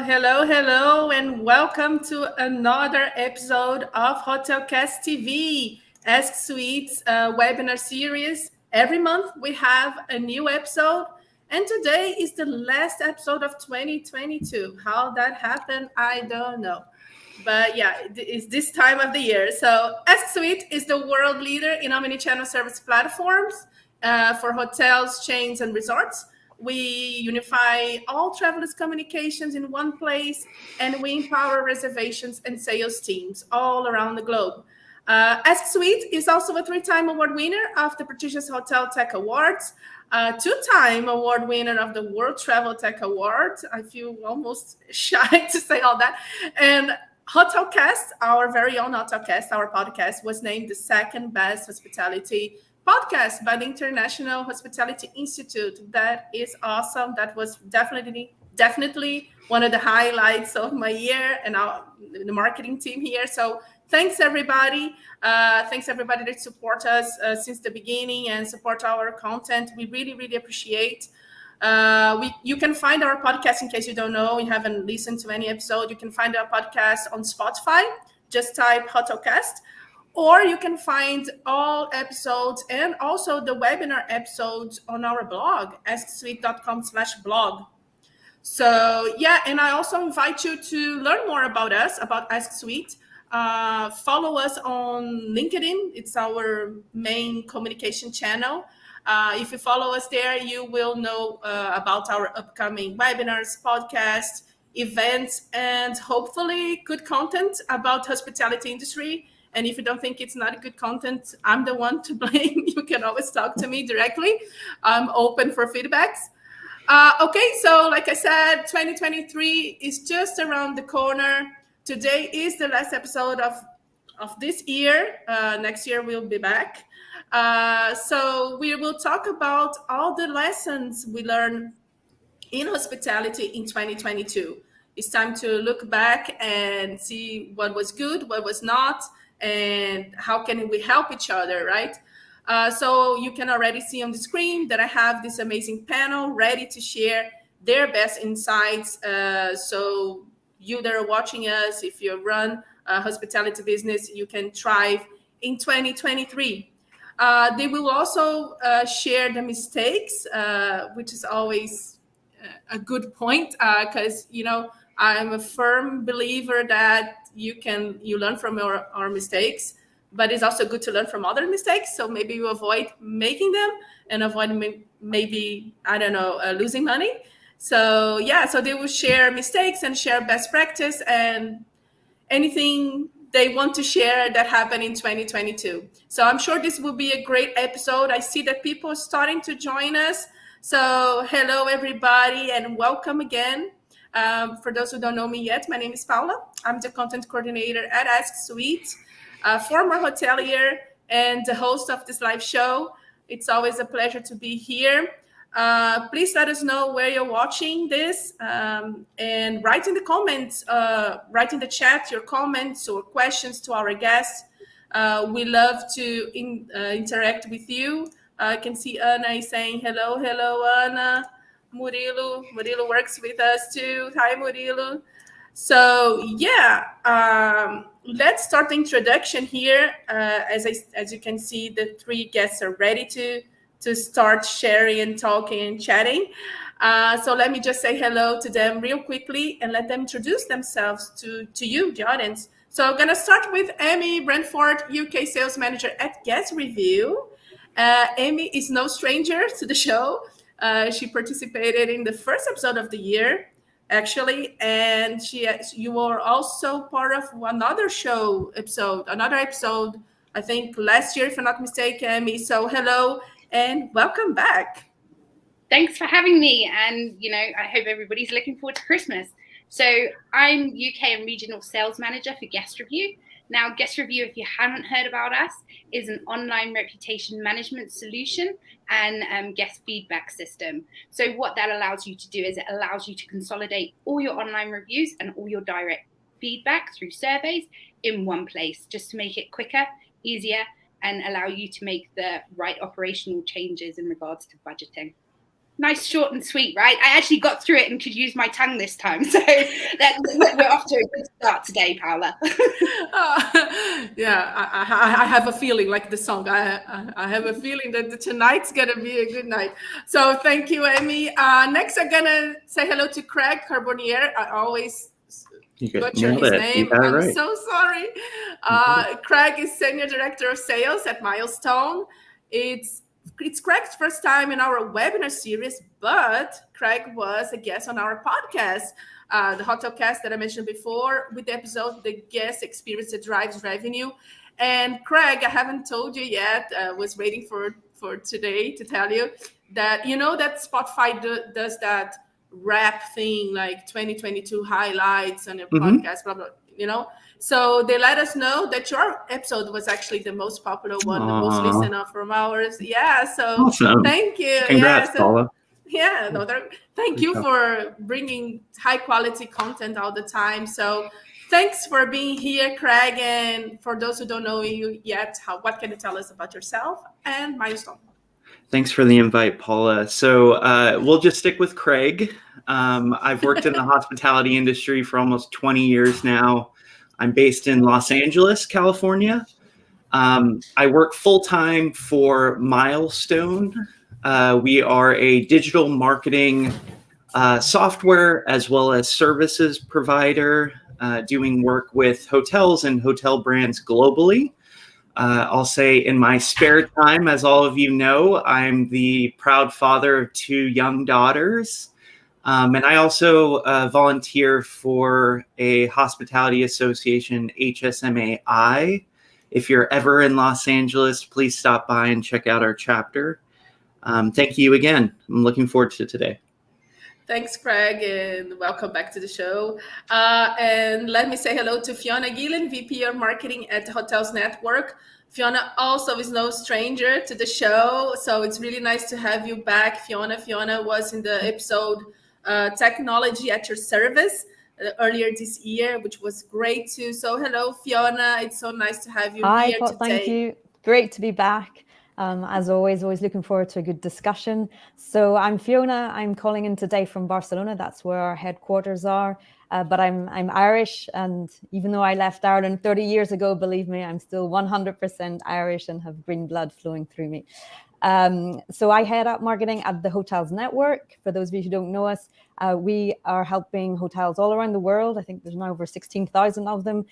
Hello, and welcome to another episode of Hotelcast TV, Ask Suites webinar series. Every month we have a new episode, and today is the last episode of 2022. How that happened, I don't know. But yeah, it's this time of the year. So Ask Suite is the world leader in omnichannel service platforms for hotels, chains, and resorts. We unify all travelers' communications in one place, and we empower reservations and sales teams all around the globe. Ask Suite is also a three-time award winner of the prestigious Hotel Tech Awards, a two-time award winner of the World Travel Tech Award. I feel almost shy to say all that. And Hotelcast, our very own Hotelcast, our podcast, was named the second best hospitality podcast by the International Hospitality Institute. That is awesome. That was definitely one of the highlights of my year and the marketing team here. So thanks everybody. Thanks everybody that support us since the beginning and support our content. We really appreciate. You can find our podcast, in case you don't know, you haven't listened to any episode, you can find our podcast on Spotify. Just type Hotelcast, or you can find all episodes and also the webinar episodes on our blog, asksuite.com/blog. So yeah, and I also invite you to learn more about us, about Ask Suite. Follow us on LinkedIn. It's our main communication channel. If you follow us there, you will know about our upcoming webinars, podcasts, events, and hopefully good content about hospitality industry. And if you don't think it's not good content, I'm the one to blame. You can always talk to me directly. I'm open for feedbacks. Okay, so like I said, 2023 is just around the corner. Today is the last episode of this year. Next year we'll be back. So we will talk about all the lessons we learned in hospitality in 2022. It's time to look back and see what was good, what was not, and how can we help each other, right? So you can already see on the screen that I have this amazing panel ready to share their best insights. So you that are watching us, if you run a hospitality business, you can thrive in 2023. They will also share the mistakes, which is always a good point, because I'm a firm believer that you learn from our mistakes, but it's also good to learn from other mistakes. So maybe you avoid making them and avoid maybe I don't know, losing money. So yeah, so they will share mistakes and share best practice and anything they want to share that happened in 2022. So I'm sure this will be a great episode. I see that people are starting to join us. So hello, everybody, and welcome again. For those who don't know me yet, my name is Paula. I'm the content coordinator at Ask Suite, a former hotelier and the host of this live show. It's always a pleasure to be here. Please let us know where you're watching this, and write in the comments, write in the chat your comments or questions to our guests. We love to interact with you. I can see Anna is saying hello, Anna. Murilo works with us too. Hi, Murilo. So yeah, let's start the introduction here. As you can see, the three guests are ready to start sharing and talking and chatting. So let me just say hello to them real quickly and let them introduce themselves to you, the audience. So I'm gonna start with Amy Brentford, UK Sales Manager at Guest Review. Amy is no stranger to the show. She participated in the first episode of the year, actually, and you were also part of another episode, I think last year, if I'm not mistaken, Amy. So hello and welcome back. Thanks for having me. And, I hope everybody's looking forward to Christmas. So I'm UK and Regional Sales Manager for Guest Review. Now, Guest Review, if you haven't heard about us, is an online reputation management solution and guest feedback system. So what that allows you to do is it allows you to consolidate all your online reviews and all your direct feedback through surveys in one place, just to make it quicker, easier, and allow you to make the right operational changes in regards to budgeting. Nice, short and sweet, right? I actually got through it and could use my tongue this time. So we're off to a good start today, Paula. Yeah, I have a feeling like the song. I have a feeling that tonight's gonna be a good night. So thank you, Amy. Next, I'm gonna say hello to Craig Carbonnier. I always butcher his name. I'm right. So sorry. Craig is Senior Director of Sales at Milestone. It's Craig's first time in our webinar series, but Craig was a guest on our podcast, the Hotelcast that I mentioned before, with the episode, The Guest Experience That Drives Revenue. And Craig, I haven't told you yet, was waiting for today to tell you that, that Spotify does that rap thing, like 2022 highlights on your podcast, blah, blah, So they let us know that your episode was actually the most popular one, the most listened from ours. Yeah, so awesome. Thank you. Congrats, Paula. Yeah, thank you for bringing high quality content all the time. So thanks for being here, Craig. And for those who don't know you yet, what can you tell us about yourself and Milestone? Thanks for the invite, Paula. So we'll just stick with Craig. I've worked in the hospitality industry for almost 20 years now. I'm based in Los Angeles, California. I work full-time for Milestone. We are a digital marketing software as well as services provider, doing work with hotels and hotel brands globally. I'll say in my spare time, as all of you know, I'm the proud father of 2 young daughters. And I also volunteer for a hospitality association, HSMAI. If you're ever in Los Angeles, please stop by and check out our chapter. Thank you again. I'm looking forward to today. Thanks, Craig, and welcome back to the show. And let me say hello to Fiona Gillen, VP of Marketing at Hotels Network. Fiona also is no stranger to the show, so it's really nice to have you back, Fiona. Fiona was in the episode Technology at Your Service earlier this year, which was great too. So hello, Fiona. It's so nice to have you here today. Thank you. Great to be back. As always looking forward to a good discussion. So I'm Fiona. I'm calling in today from Barcelona. That's where our headquarters are. But I'm Irish, and even though I left Ireland 30 years ago, believe me, I'm still 100% Irish and have green blood flowing through me. So I head up marketing at the Hotels Network. For those of you who don't know us, we are helping hotels all around the world. I think there's now over 16,000 of them,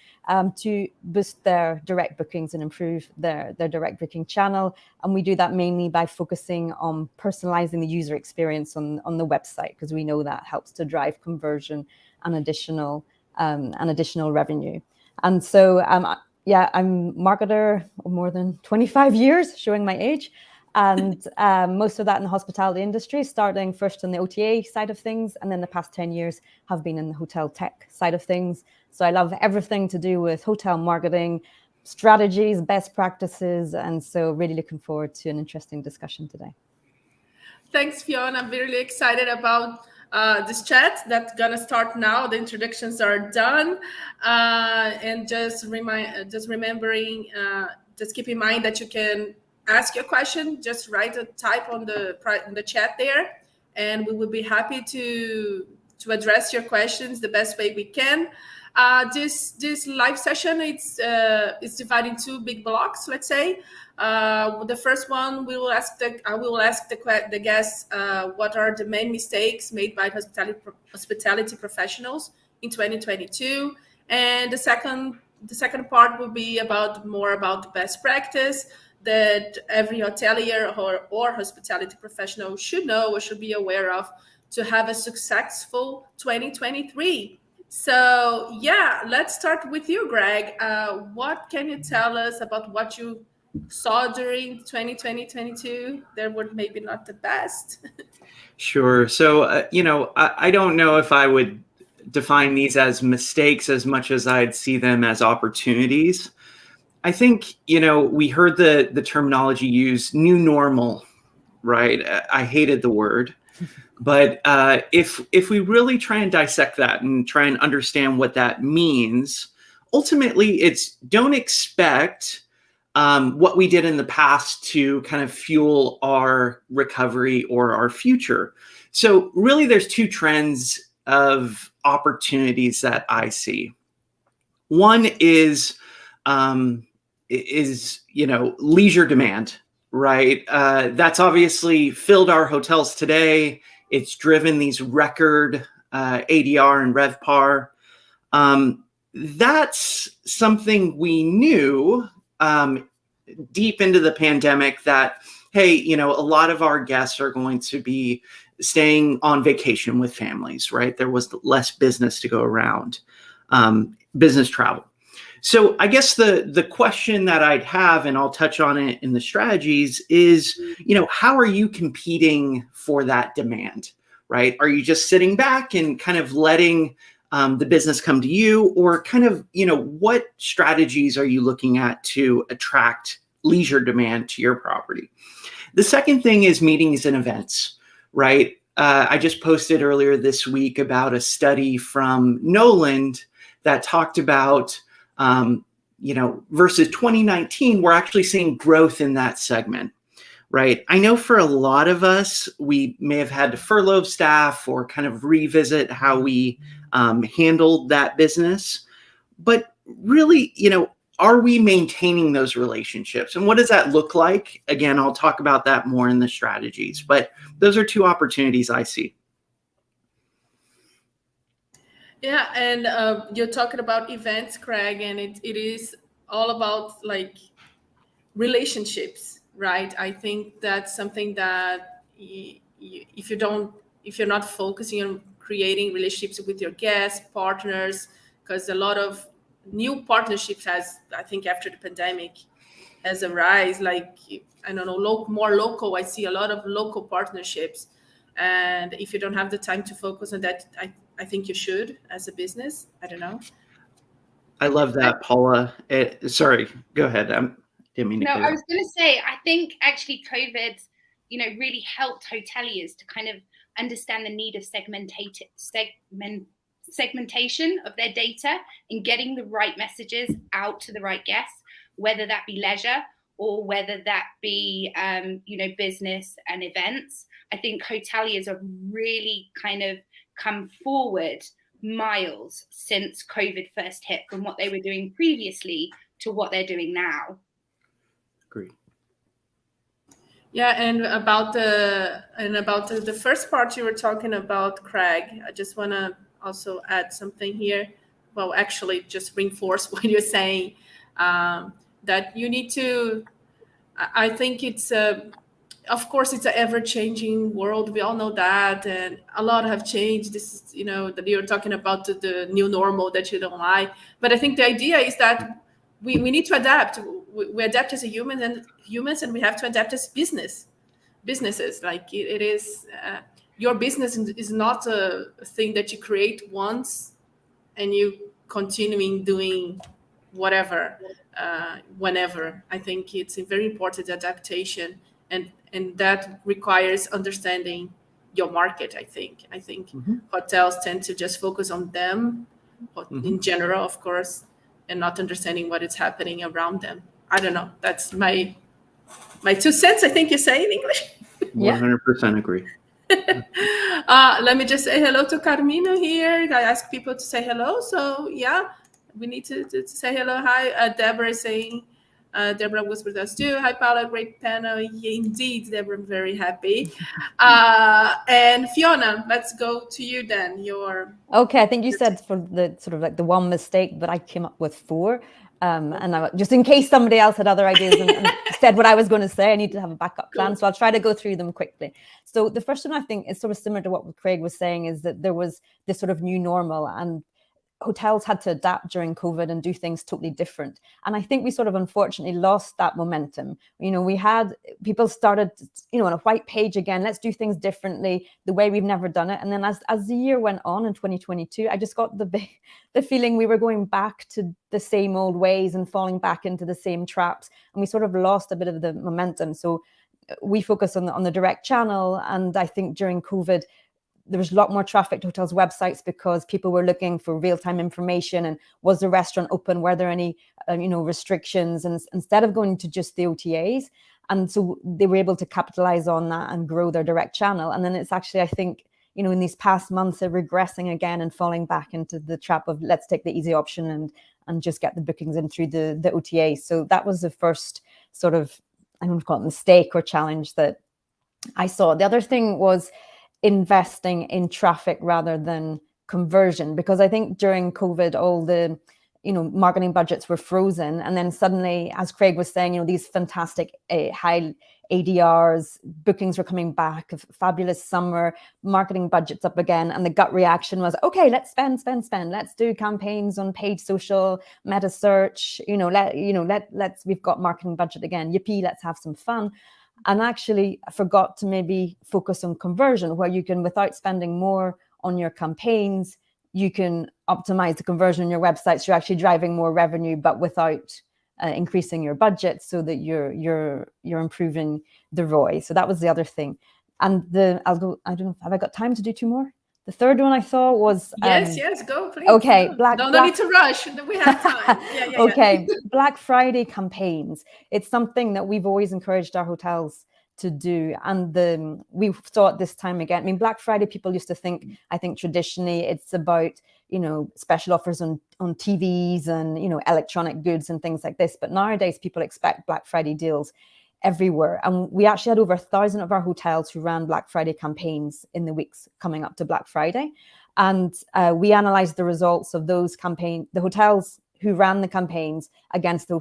to boost their direct bookings and improve their direct booking channel. And we do that mainly by focusing on personalizing the user experience on the website, because we know that helps to drive conversion and additional revenue. And so, I'm marketer of more than 25 years, showing my age. And most of that in the hospitality industry, starting first on the OTA side of things, and then the past 10 years have been in the hotel tech side of things. So I love everything to do with hotel marketing, strategies, best practices, and so really looking forward to an interesting discussion today. Thanks, Fiona. I'm really excited about this chat that's gonna start now. The introductions are done, and just keep in mind that you can ask your question. Just write a type on the chat there, and we will be happy to address your questions the best way we can. This live session, it's divided in 2 big blocks. Let's say the first one, I will ask the guests what are the main mistakes made by hospitality professionals in 2022, and the second part will be more about the best practice that every hotelier or hospitality professional should know or should be aware of to have a successful 2023. So yeah, let's start with you, Greg. What can you tell us about what you saw during 2022 that were maybe not the best? Sure. So, I don't know if I would define these as mistakes as much as I'd see them as opportunities. I think, we heard the terminology used, new normal, right? I hated the word. But if we really try and dissect that and try and understand what that means, ultimately it's don't expect what we did in the past to kind of fuel our recovery or our future. So really there's two trends of opportunities that I see. One is leisure demand, right? That's obviously filled our hotels today. It's driven these record ADR and RevPAR. That's something we knew deep into the pandemic that, hey, a lot of our guests are going to be staying on vacation with families, right? There was less business to go around, business travel. So I guess the question that I'd have, and I'll touch on it in the strategies, is, how are you competing for that demand, right? Are you just sitting back and kind of letting the business come to you, or kind of, what strategies are you looking at to attract leisure demand to your property? The second thing is meetings and events, right? I just posted earlier this week about a study from Noland that talked about, versus 2019, we're actually seeing growth in that segment, right? I know for a lot of us, we may have had to furlough staff or kind of revisit how we handled that business. But really, are we maintaining those relationships? And what does that look like? Again, I'll talk about that more in the strategies, but those are two opportunities I see. Yeah, and you're talking about events, Craig, and it is all about like relationships, right? I think that's something that if you're not focusing on creating relationships with your guests, partners, because a lot of new partnerships I think after the pandemic has a rise, like, I don't know, more local. I see a lot of local partnerships. And if you don't have the time to focus on that, I think you should as a business. I don't know. I love that, Paula. Sorry, go ahead. Didn't mean to cut you off. I was going to say, I think actually COVID, really helped hoteliers to kind of understand the need of segmentation of their data and getting the right messages out to the right guests, whether that be leisure or whether that be, business and events. I think hoteliers have really kind of come forward miles since COVID first hit from what they were doing previously to what they're doing now. Agree. Yeah, and about the first part you were talking about, Craig, I just want to also add something here. Well, actually, just reinforce what you're saying, that you need to. I think it's of course, it's an ever-changing world. We all know that, and a lot have changed. This is, that you're talking about the new normal that you don't like. But I think the idea is that we need to adapt. We adapt as humans, and we have to adapt as businesses. Like it is, your business is not a thing that you create once and you continuing doing whatever, whenever. I think it's a very important adaptation, and that requires understanding your market. I think hotels tend to just focus on them, in general, of course, and not understanding what is happening around them. I don't know. That's my 2 cents, I think you say in English. 100% agree. Let me just say hello to Carmino here. I ask people to say hello. So yeah, we need to say hello. Hi, Deborah is saying, Deborah was with us too. Hi, Paula, great panel. Yeah, indeed, Deborah, I'm very happy. And Fiona, let's go to you then. Okay, I think you said for the sort of like the one mistake, but I came up with 4. And just in case somebody else had other ideas and said what I was going to say, I need to have a backup plan. So I'll try to go through them quickly. So the first one I think is sort of similar to what Craig was saying, is that there was this sort of new normal, and hotels had to adapt during COVID and do things totally different. And I think we sort of unfortunately lost that momentum. We had people started, on a white page again, let's do things differently, the way we've never done it. And then as the year went on in 2022, I just got the feeling we were going back to the same old ways and falling back into the same traps. And we sort of lost a bit of the momentum. So we focus on the direct channel. And I think during COVID, there was a lot more traffic to hotels' websites because people were looking for real-time information and was the restaurant open? Were there any restrictions? And instead of going to just the OTAs, and so they were able to capitalize on that and grow their direct channel. And then it's actually, I think, in these past months, they're regressing again and falling back into the trap of let's take the easy option and just get the bookings in through the OTA. So that was the first sort of, I don't want to call it mistake or challenge that I saw. The other thing was investing in traffic rather than conversion, because I think during COVID, all the marketing budgets were frozen. And then suddenly, as Craig was saying, these fantastic high ADRs, bookings were coming back, a fabulous summer, marketing budgets up again. And the gut reaction was, okay, let's spend. Let's do campaigns on paid social, meta search, we've got marketing budget again. Yippee, let's have some fun. And actually forgot to maybe focus on conversion, where you can, without spending more on your campaigns, you can optimize the conversion on your websites. You're actually driving more revenue, but without increasing your budget, so that you're improving the ROI. So that was the other thing. And I don't know, have I got time to do two more? The third one I thought was yes, go please. Okay, no need to rush. We have time. Okay, Black Friday campaigns. It's something that we've always encouraged our hotels to do, and we saw it this time again. I mean, Black Friday, people used to think, I think traditionally it's about special offers on TVs and electronic goods and things like this, but nowadays people expect Black Friday deals everywhere. And we actually had over 1,000 of our hotels who ran Black Friday campaigns in the weeks coming up to Black Friday, and we analyzed the results of those campaigns, the hotels who ran the campaigns against the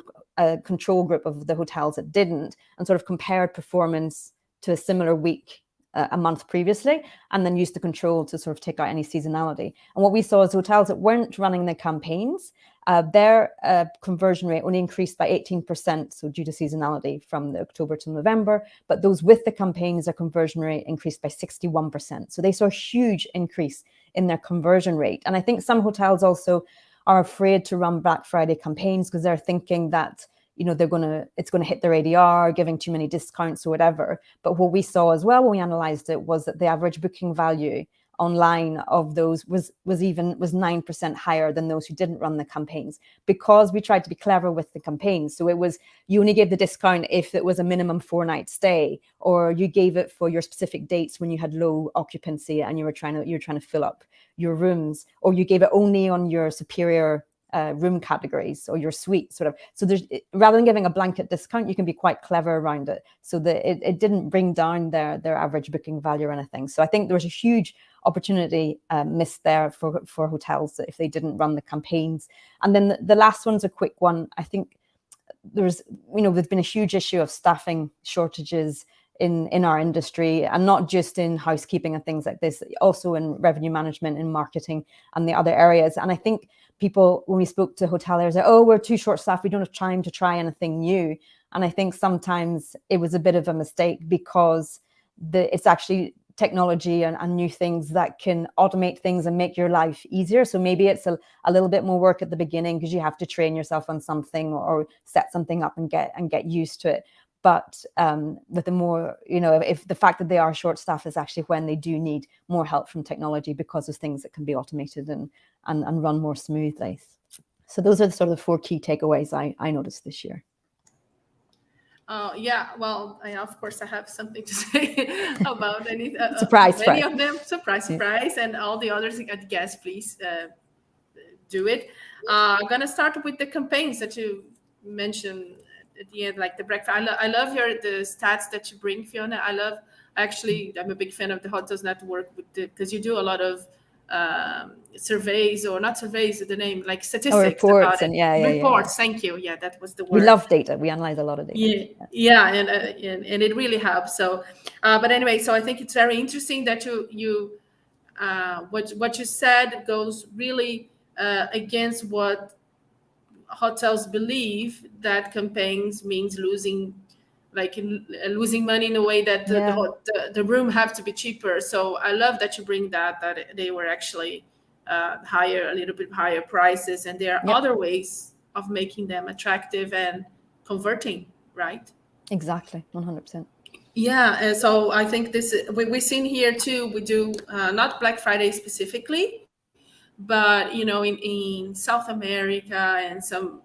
control group of the hotels that didn't, and sort of compared performance to a similar week a month previously, and then used the control to sort of take out any seasonality. And what we saw is hotels that weren't running the campaigns, their conversion rate only increased by 18%, so due to seasonality from the October to November, but those with the campaigns, their conversion rate increased by 61%. So they saw a huge increase in their conversion rate. And I think some hotels also are afraid to run Black Friday campaigns because they're thinking that it's going to hit their ADR, giving too many discounts or whatever. But what we saw as well when we analyzed it was that the average booking value online of those was 9% higher than those who didn't run the campaigns, because we tried to be clever with the campaigns. So it was, you only gave the discount if it was a minimum 4-night stay, or you gave it for your specific dates when you had low occupancy and you were trying to fill up your rooms, or you gave it only on your superior room categories or your suite sort of. So there's, rather than giving a blanket discount, you can be quite clever around it, so that it didn't bring down their average booking value or anything. So I think there was a huge opportunity missed there for hotels if they didn't run the campaigns. And then the last one's a quick one. I think there's been a huge issue of staffing shortages in our industry, and not just in housekeeping and things like this, also in revenue management, in marketing and the other areas. And I think people, when we spoke to hoteliers, say, oh, we're too short staffed, we don't have time to try anything new. And I think sometimes it was a bit of a mistake, because it's actually technology and new things that can automate things and make your life easier. So maybe it's a little bit more work at the beginning because you have to train yourself on something or set something up and get used to it. But with the more, if the fact that they are short staffed is actually when they do need more help from technology, because of things that can be automated and run more smoothly. So those are the sort of 4 key takeaways I noticed this year. Well, of course, I have something to say about any surprise. Of them. Surprise, and all the others. Yes, please do it. I'm gonna start with the campaigns that you mentioned at the end, like the breakfast. I love the stats that you bring, Fiona. I'm a big fan of the Hotels Network because you do a lot of surveys, or not surveys, the name, like statistics, reports, and reports. Thank you. Yeah, that was the word. We love data. We analyze a lot of data. And it really helps. So, but anyway, so I think it's very interesting that you what you said goes really against what hotels believe, that campaigns means losing money in a way that the room have to be cheaper. So I love that you bring that they were actually a little bit higher prices, and there are other ways of making them attractive and converting, right? Exactly, 100%. Yeah, and so I think this we've seen here too. We do not Black Friday specifically, but in South America and some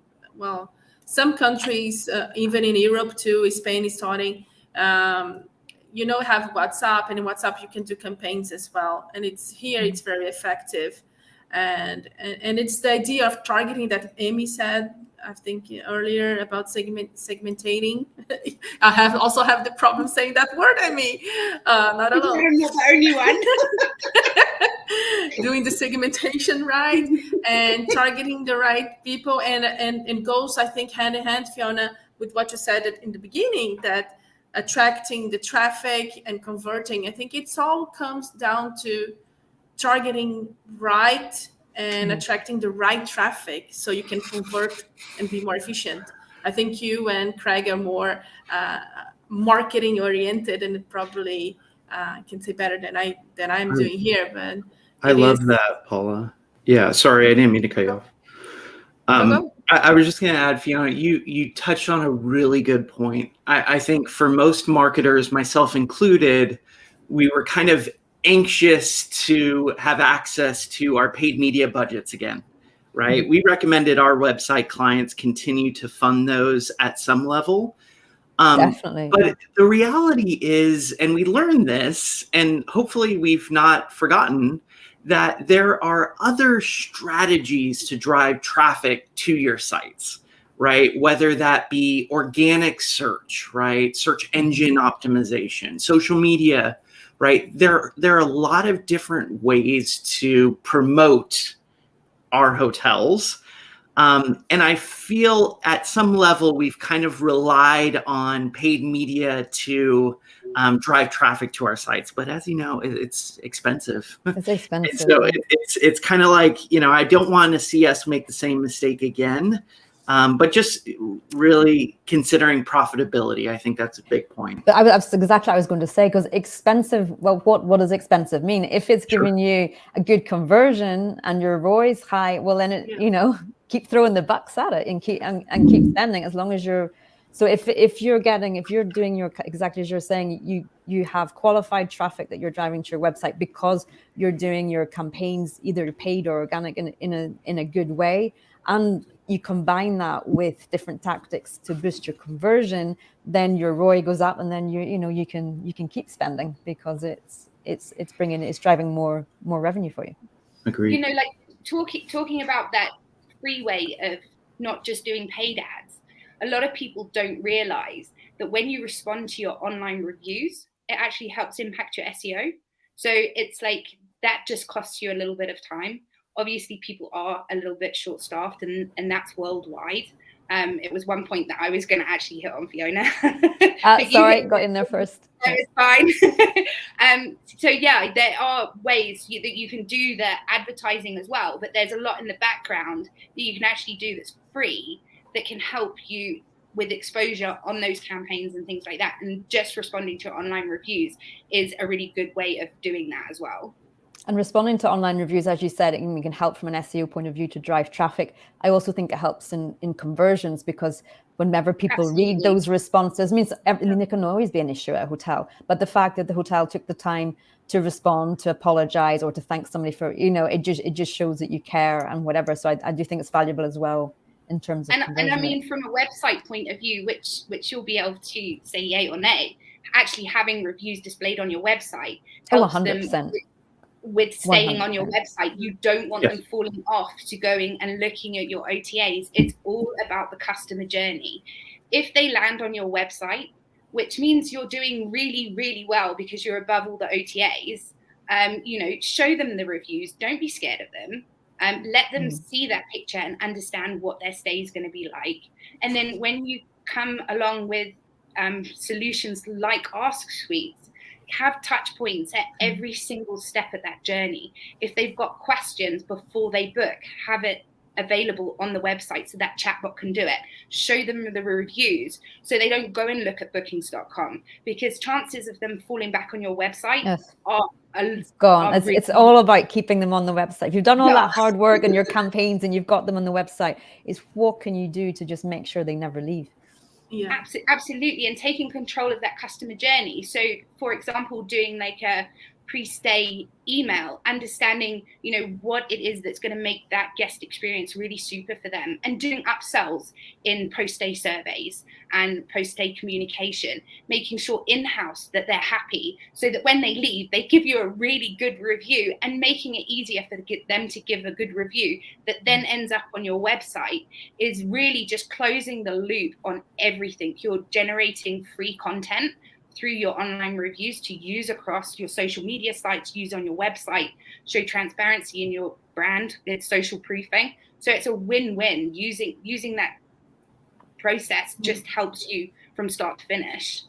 countries, even in Europe too. Spain is starting. Have WhatsApp, and in WhatsApp you can do campaigns as well. And it's very effective, and it's the idea of targeting that Amy said, I think earlier, about segmentating. I also have the problem saying that word, Amy. Not alone. I'm not the only one. Doing the segmentation right and targeting the right people, and goes, I think, hand in hand, Fiona, with what you said in the beginning, that attracting the traffic and converting. I think it's all comes down to targeting right and attracting the right traffic so you can convert and be more efficient. I think you and Craig are more marketing oriented, and probably can say better than I'm doing here. But I love that, Paula. Yeah, sorry, I didn't mean to cut you off. Go. I was just going to add, Fiona, you touched on a really good point. I think for most marketers, myself included, we were kind of anxious to have access to our paid media budgets again, right? Mm-hmm. We recommended our website clients continue to fund those at some level. Definitely. But the reality is, and we learned this, and hopefully we've not forgotten, that there are other strategies to drive traffic to your sites, right? Whether that be organic search, right? Search engine optimization, social media, right? There are a lot of different ways to promote our hotels. And I feel at some level we've kind of relied on paid media to drive traffic to our sites, but as you know, it's expensive. It's expensive. So it's kind of like, I don't want to see us make the same mistake again. But just really considering profitability, I think that's a big point. But that's exactly what I was going to say, because expensive, well, what does expensive mean? If it's giving you a good conversion and your ROI is high, well, then keep throwing the bucks at it and keep spending, as long as you're. So if you're doing your, exactly as you're saying, you have qualified traffic that you're driving to your website because you're doing your campaigns, either paid or organic, in a good way, and you combine that with different tactics to boost your conversion, then your ROI goes up, and then you can keep spending because it's driving more revenue for you. Agreed. Like talking about that free way of not just doing paid ads. A lot of people don't realize that when you respond to your online reviews, it actually helps impact your SEO. So it's like that just costs you a little bit of time. Obviously, people are a little bit short-staffed, and that's worldwide. It was one point that I was going to actually hit on, Fiona. Sorry, got in there first. No, it's fine. So yeah, there are ways that you can do the advertising as well, but there's a lot in the background that you can actually do that's free that can help you with exposure on those campaigns and things like that. And just responding to online reviews is a really good way of doing that as well. And responding to online reviews, as you said, it can help from an SEO point of view to drive traffic. I also think it helps in conversions, because whenever people read those responses, there can always be an issue at a hotel. But the fact that the hotel took the time to respond, to apologize, or to thank somebody for, it just shows that you care and whatever. So I do think it's valuable as well in terms of and I mean, from a website point of view, which you'll be able to say yay or nay, actually having reviews displayed on your website helps 100%. them with staying 100%. On your website. You don't want them falling off to going and looking at your OTAs. It's all about the customer journey. If they land on your website, which means you're doing really, really well because you're above all the OTAs, show them the reviews. Don't be scared of them. Let them see that picture and understand what their stay is going to be like. And then when you come along with solutions like Ask Suites, have touch points at every single step of that journey. If they've got questions before they book, have it available on the website so that chatbot can do it. Show them the reviews so they don't go and look at bookings.com, because chances of them falling back on your website are gone. It's all about keeping them on the website. If you've done all that hard work and your campaigns and you've got them on the website, it's what can you do to just make sure they never leave? Yeah. Absolutely, and taking control of that customer journey. So, for example, doing like a pre-stay email, understanding, what it is that's going to make that guest experience really super for them, and doing upsells in post-stay surveys and post-stay communication, making sure in-house that they're happy, so that when they leave, they give you a really good review, and making it easier for them to give a good review that then ends up on your website, is really just closing the loop on everything. You're generating free content through your online reviews to use across your social media sites, use on your website, show transparency in your brand. It's social proofing. So it's a win-win. Using that process just helps you from start to finish.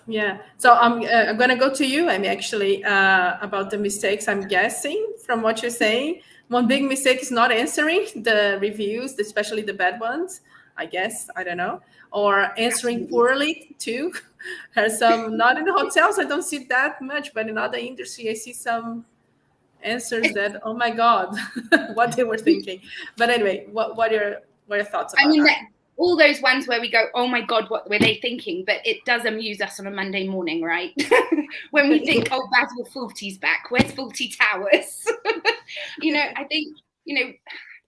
Yeah. So I'm going to go to you, Amy, actually, about the mistakes. I'm guessing from what you're saying, one big mistake is not answering the reviews, especially the bad ones, I guess. I don't know. Or answering poorly too. There's some, not in the hotels, I don't see that much, but in other industry, I see some answers that, oh my God, what they were thinking. But anyway, what are your thoughts about that? All those ones where we go, oh my God, what were they thinking? But it does amuse us on a Monday morning, right? When we think, oh, Basil Fawlty's back. Where's Fawlty Towers? I think,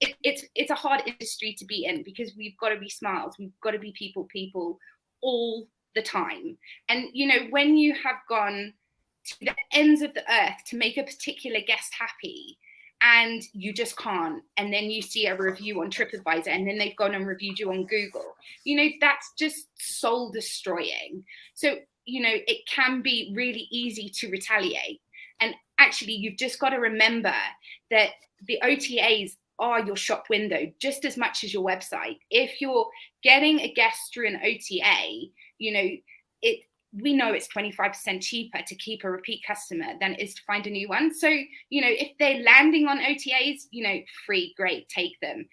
it's a hard industry to be in, because we've got to be smiles. We've got to be people all the time. And, when you have gone to the ends of the earth to make a particular guest happy, and you just can't, and then you see a review on TripAdvisor, and then they've gone and reviewed you on Google, that's just soul destroying. So, it can be really easy to retaliate. And actually, you've just got to remember that the OTAs are your shop window just as much as your website. If you're getting a guest through an OTA, we know it's 25% cheaper to keep a repeat customer than it is to find a new one. So, if they're landing on OTAs, free, great, take them.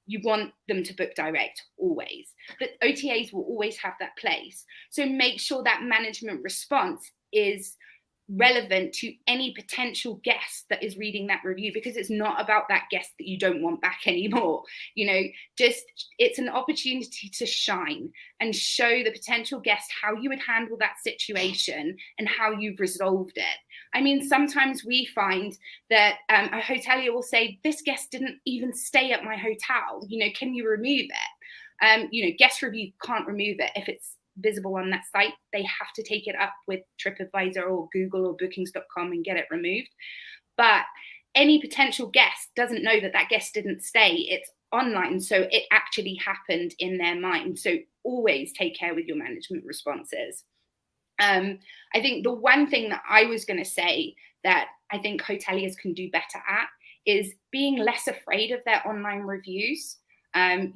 You want them to book direct always, but OTAs will always have that place. So make sure that management response is relevant to any potential guest that is reading that review, because it's not about that guest that you don't want back anymore. It's an opportunity to shine and show the potential guest how you would handle that situation and how you've resolved it. I mean, sometimes we find that a hotelier will say, this guest didn't even stay at my hotel. Can you remove it? Guest review can't remove it if it's visible on that site. They have to take it up with TripAdvisor or Google or bookings.com and get it removed. But any potential guest doesn't know that guest didn't stay. It's online, so it actually happened in their mind. So always take care with your management responses. I think the one thing that I was going to say that I think hoteliers can do better at is being less afraid of their online reviews. I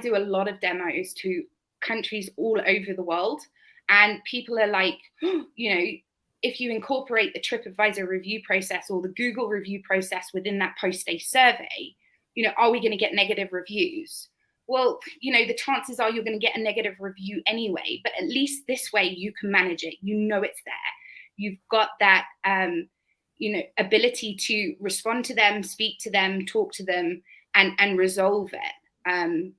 do a lot of demos to countries all over the world, and people are like, if you incorporate the TripAdvisor review process or the Google review process within that post-stay survey, are we going to get negative reviews? Well, the chances are you're going to get a negative review anyway, but at least this way you can manage it. It's there. You've got that, ability to respond to them, speak to them, talk to them, and resolve it.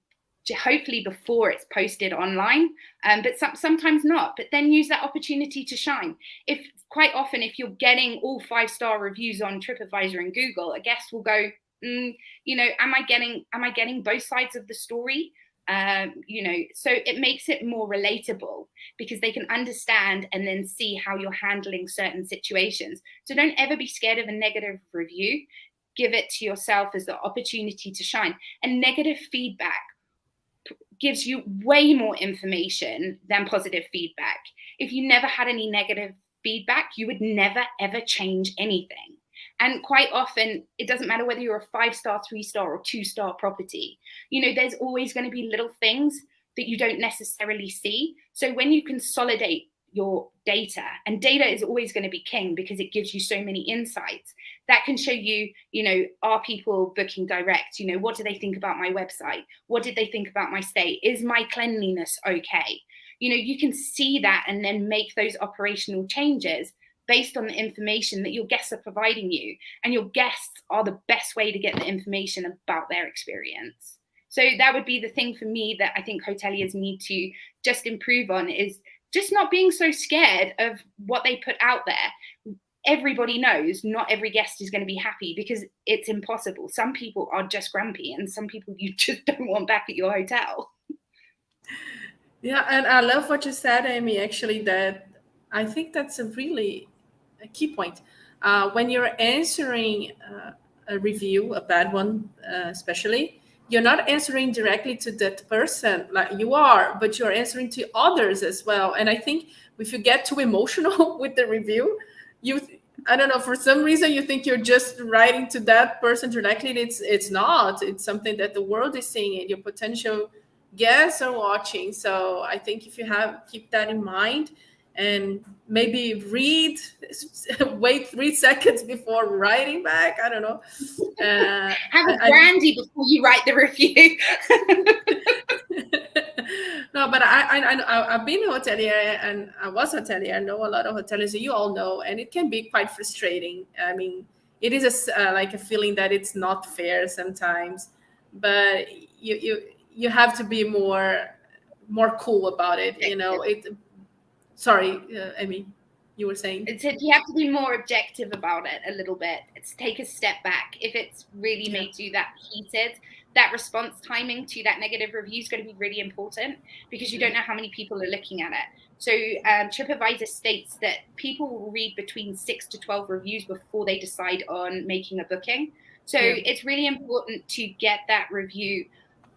Hopefully before it's posted online, but sometimes not. But then use that opportunity to shine. Quite often, if you're getting all 5-star reviews on TripAdvisor and Google, a guest will go, am I getting both sides of the story? So it makes it more relatable, because they can understand and then see how you're handling certain situations. So don't ever be scared of a negative review. Give it to yourself as the opportunity to shine. And negative feedback gives you way more information than positive feedback. If you never had any negative feedback, you would never, ever change anything. And quite often, it doesn't matter whether you're a 5-star, 3-star, or 2-star property. There's always going to be little things that you don't necessarily see. So when you consolidate your data, and data is always going to be king because it gives you so many insights that can show you, are people booking direct? What do they think about my website? What did they think about my stay? Is my cleanliness okay? You can see that and then make those operational changes based on the information that your guests are providing you. And your guests are the best way to get the information about their experience. So that would be the thing for me that I think hoteliers need to just improve on, is just not being so scared of what they put out there. Everybody knows not every guest is going to be happy, because it's impossible. Some people are just grumpy, and some people you just don't want back at your hotel. Yeah, and I love what you said, Amy, actually, that I think that's a key point. When you're answering a review, a bad one especially, you're not answering directly to that person, like you are, but you're answering to others as well. And I think if you get too emotional with the review, I don't know, for some reason you think you're just writing to that person directly. It's not. It's something that the world is seeing, and your potential guests are watching. So I think if you keep that in mind, and maybe wait 3 seconds before writing back. I don't know. Have a brandy before you write the review. No, but I've been a hotelier, and I was a hotelier. I know a lot of hoteliers, you all know, and it can be quite frustrating. I mean, it is like a feeling that it's not fair sometimes, but you have to be more cool about it. You know, sorry, Amy, you were saying? You have to be more objective about it a little bit. It's take a step back. If it's really made you that heated, that response timing to that negative review is going to be really important, because you don't know how many people are looking at it. So TripAdvisor states that people will read between 6 to 12 reviews before they decide on making a booking. So it's really important to get that review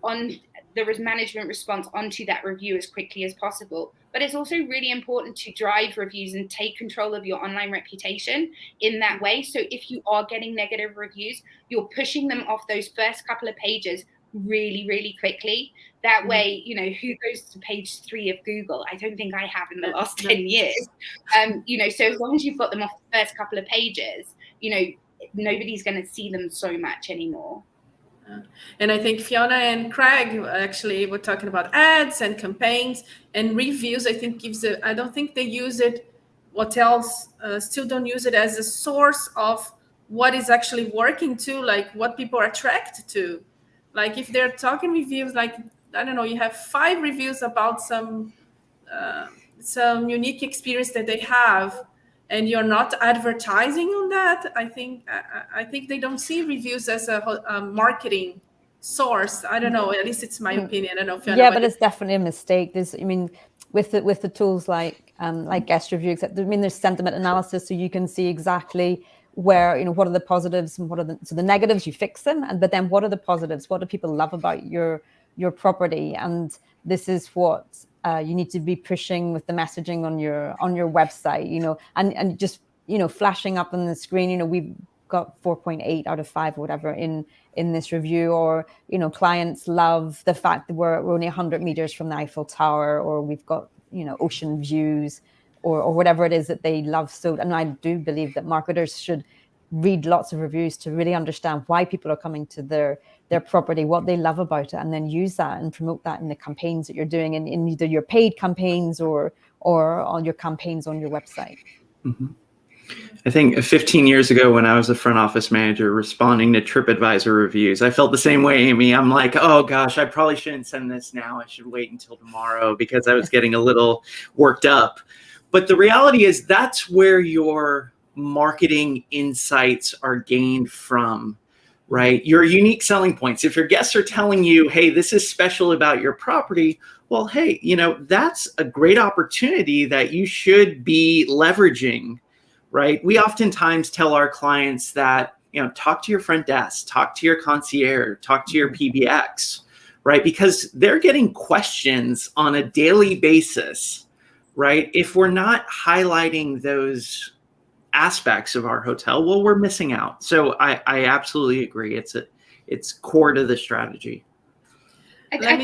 on the management response onto that review as quickly as possible. But it's also really important to drive reviews and take control of your online reputation in that way. So if you are getting negative reviews, you're pushing them off those first couple of pages really, really quickly. That way, you know, who goes to page 3 of Google? I don't think I have in the last 10 years. You know, so as long as you've got them off the first couple of pages, you know, nobody's going to see them so much anymore. And I think Fiona and Craig actually were talking about ads and campaigns and reviews. I think I don't think they use it. Hotels still don't use it as a source of what is actually working too, like what people are attracted to. Like if they're talking reviews, like, I don't know, you have 5 reviews about some unique experience that they have, and you're not advertising on that, I think they don't see reviews as a marketing source. I don't know. At least it's my opinion. I don't know, Fiona. Yeah, but it's definitely a mistake. With the tools like guest review, there's sentiment analysis, so you can see exactly where, you know, what are the positives and what are the negatives. You fix them, but then what are the positives? What do people love about your property? And this is what you need to be pushing with the messaging on your website, you know, and just, you know, flashing up on the screen, you know, we've got 4.8 out of 5 or whatever in this review, or, you know, clients love the fact that we're only 100 meters from the Eiffel Tower, or we've got, you know, ocean views, or whatever it is that they love. So, and I do believe that marketers should read lots of reviews to really understand why people are coming to their property, what they love about it, and then use that and promote that in the campaigns that you're doing in either your paid campaigns or on your campaigns on your website. Mm-hmm. I think 15 years ago, when I was a front office manager responding to TripAdvisor reviews, I felt the same way, Amy. I'm like, oh gosh, I probably shouldn't send this now. I should wait until tomorrow, because I was getting a little worked up. But the reality is that's where your marketing insights are gained from, right? Your unique selling points. If your guests are telling you, hey, this is special about your property, well, hey, you know, that's a great opportunity that you should be leveraging, right? We oftentimes tell our clients that, you know, talk to your front desk, talk to your concierge, talk to your PBX, right? Because they're getting questions on a daily basis, right? If we're not highlighting those aspects of our hotel, well, we're missing out. So I absolutely agree. It's core to the strategy. I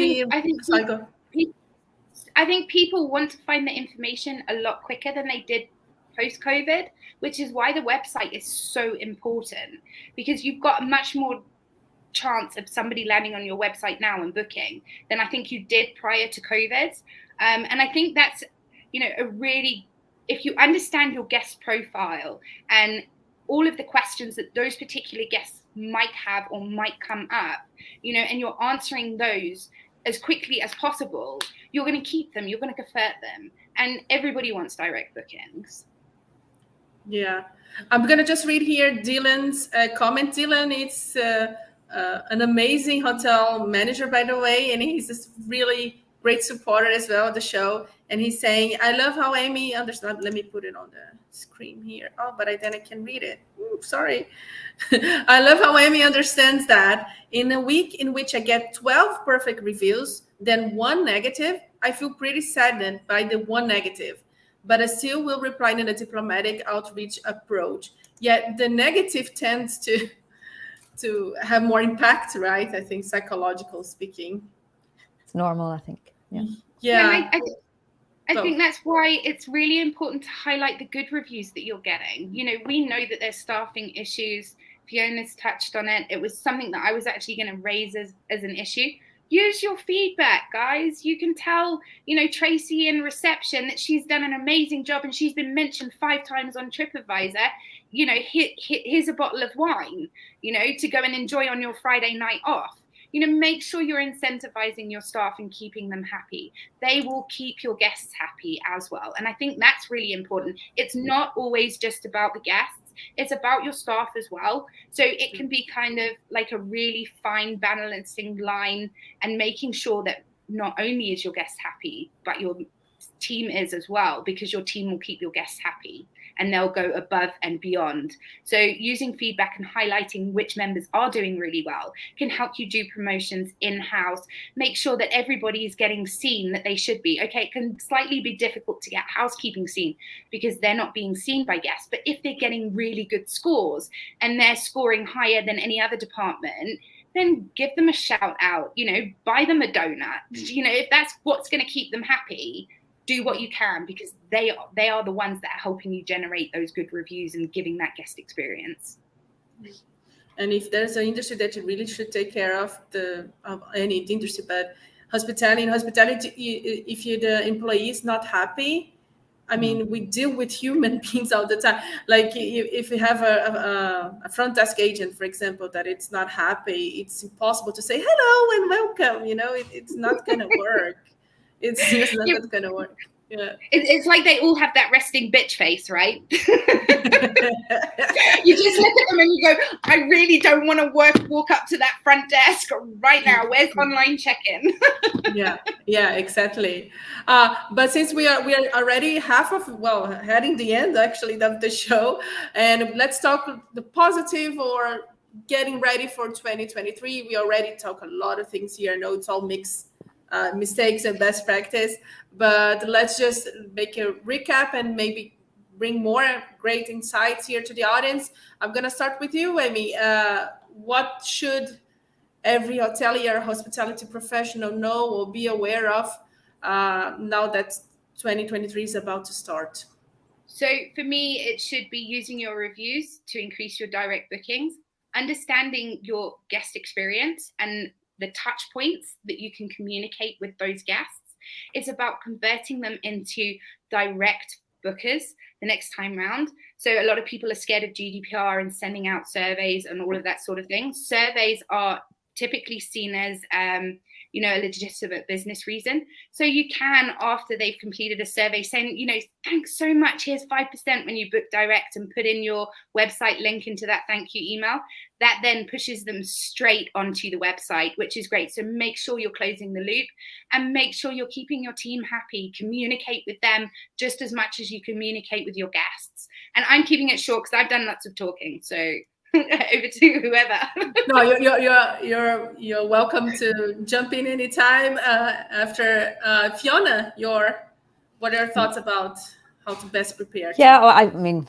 think people want to find the information a lot quicker than they did post-COVID, which is why the website is so important, because you've got a much more chance of somebody landing on your website now and booking than I think you did prior to COVID. And I think that's, you know, if you understand your guest profile and all of the questions that those particular guests might have or might come up, and you're answering those as quickly as possible, you're going to keep them, you're going to convert them. And everybody wants direct bookings. Yeah. I'm going to just read here Dylan's comment. Dylan is an amazing hotel manager, by the way, and he's just really great supporter as well of the show. And he's saying, I love how Amy understands. Let me put it on the screen here. Oh, but then I can read it. Ooh, sorry. I love how Amy understands that in a week in which I get 12 perfect reviews, then 1 negative, I feel pretty saddened by the 1 negative, but I still will reply in a diplomatic outreach approach. Yet the negative tends to have more impact, right? I think psychological speaking. It's normal, I think. Yeah. Yeah. I think that's why it's really important to highlight the good reviews that you're getting. We know that there's staffing issues. Fiona's touched on it. It was something that I was actually going to raise as an issue. Use your feedback, guys. You can tell, Tracy in reception that she's done an amazing job and she's been mentioned 5 times on TripAdvisor. Here's a bottle of wine, to go and enjoy on your Friday night off. Make sure you're incentivizing your staff and keeping them happy. They will keep your guests happy as well. And I think that's really important. It's not always just about the guests. It's about your staff as well. So it can be kind of like a really fine balancing line and making sure that not only is your guest happy, but your team is as well, because your team will keep your guests happy and they'll go above and beyond. So using feedback and highlighting which members are doing really well can help you do promotions in-house, make sure that everybody is getting seen that they should be. Okay, it can slightly be difficult to get housekeeping seen because they're not being seen by guests, but if they're getting really good scores and they're scoring higher than any other department, then give them a shout out, buy them a donut. If that's what's going to keep them happy, do what you can, because they are the ones that are helping you generate those good reviews and giving that guest experience. And if there's an industry that you really should take care of any industry, but hospitality, if the employee is not happy, I mean, we deal with human beings all the time. Like if you have a front desk agent, for example, that it's not happy, it's impossible to say hello and welcome. It's not going to work. It's just not going to work. Yeah. It's like they all have that resting bitch face, right? You just look at them and you go, I really don't want to walk up to that front desk right now. Where's online check-in? Yeah, exactly. But since we are already heading the end actually of the show, and let's talk the positive or getting ready for 2023. We already talk a lot of things here. I know it's all mixed. Mistakes and best practice, but let's just make a recap and maybe bring more great insights here to the audience. I'm going to start with you, Amy. What should every hotelier, hospitality professional know or be aware of now that 2023 is about to start? So for me, it should be using your reviews to increase your direct bookings, understanding your guest experience and the touch points that you can communicate with those guests. It's about converting them into direct bookers the next time round. So a lot of people are scared of GDPR and sending out surveys and all of that sort of thing. Surveys are typically seen as a legitimate business reason. So you can, after they've completed a survey, saying, thanks so much, here's 5% when you book direct, and put in your website link into that thank you email. That then pushes them straight onto the website, which is great. So make sure you're closing the loop and make sure you're keeping your team happy. Communicate with them just as much as you communicate with your guests. And I'm keeping it short because I've done lots of talking. So over to whoever. No, you're welcome to jump in anytime. After Fiona, what are your thoughts about how to best prepare? Yeah, well, I mean,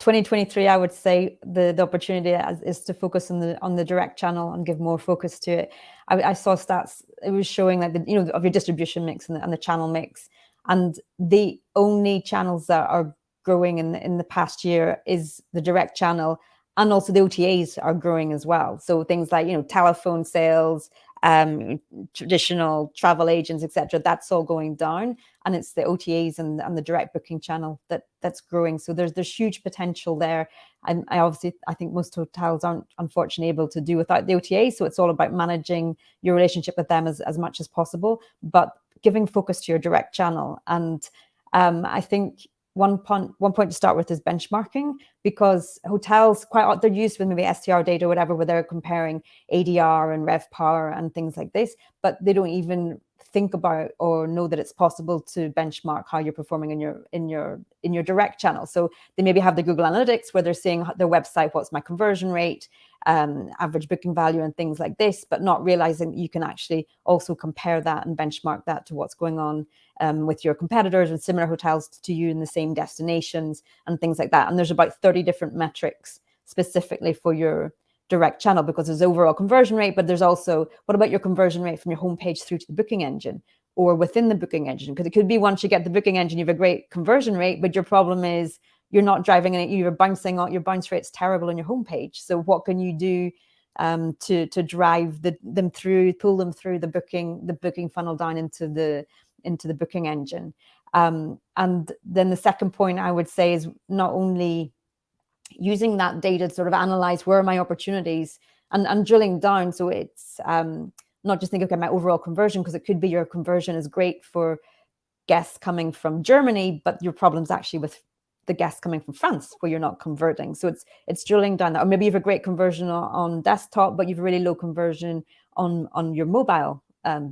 2023, I would say the opportunity is to focus on the direct channel and give more focus to it. I saw stats; it was showing like of your distribution mix and the channel mix, and the only channels that are growing in the past year is the direct channel. And also the OTAs are growing as well. So things like, telephone sales, traditional travel agents, etc. That's all going down, and it's the OTAs and the direct booking channel that's growing. So there's huge potential there. And I think most hotels aren't unfortunately able to do without the OTA. So it's all about managing your relationship with them as much as possible, but giving focus to your direct channel. And I think one point to start with is benchmarking, because hotels they're used with maybe STR data or whatever, where they're comparing ADR and RevPAR and things like this, but they don't even think about or know that it's possible to benchmark how you're performing in your direct channel. So they maybe have the Google Analytics where they're seeing their website, what's my conversion rate, average booking value and things like this, but not realizing that you can actually also compare that and benchmark that to what's going on with your competitors and similar hotels to you in the same destinations and things like that. And there's about 30 different metrics specifically for your direct channel, because there's overall conversion rate, but there's also, what about your conversion rate from your homepage through to the booking engine or within the booking engine? Because it could be once you get the booking engine, you have a great conversion rate, but your problem is you're not driving it, you're bouncing out, your bounce rate's terrible on your homepage. So what can you do to drive them through, pull them through the booking funnel down into the booking engine? And then the second point I would say is not only using that data to sort of analyze where are my opportunities and drilling down. So it's not just think, okay, my overall conversion, because it could be your conversion is great for guests coming from Germany, but your problem's actually with the guests coming from France where you're not converting. So it's drilling down that. Or maybe you have a great conversion on desktop, but you've a really low conversion on your mobile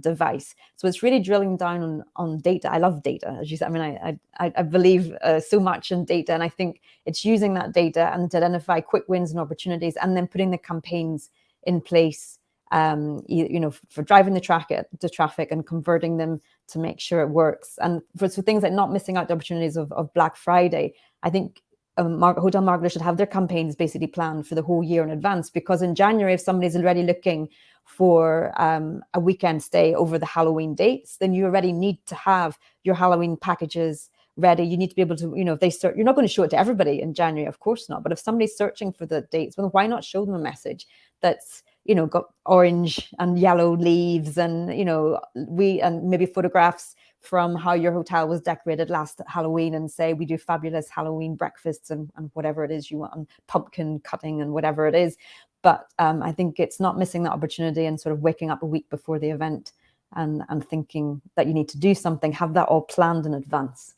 device. So it's really drilling down on data. I love data, as you said. I mean, I believe so much in data, and I think it's using that data and to identify quick wins and opportunities, and then putting the campaigns in place, for driving the traffic and converting them to make sure it works. And for things like not missing out the opportunities of Black Friday, I think hotel marketers should have their campaigns basically planned for the whole year in advance, because in January, if somebody's already looking for a weekend stay over the Halloween dates, then you already need to have your Halloween packages ready. You need to be able to, if they search, you're not going to show it to everybody in January, of course not. But if somebody's searching for the dates, well, why not show them a message that's, got orange and yellow leaves and, and maybe photographs from how your hotel was decorated last Halloween, and say we do fabulous Halloween breakfasts and whatever it is you want, and pumpkin cutting and whatever it is. But I think it's not missing that opportunity and sort of waking up a week before the event and thinking that you need to do something, have that all planned in advance.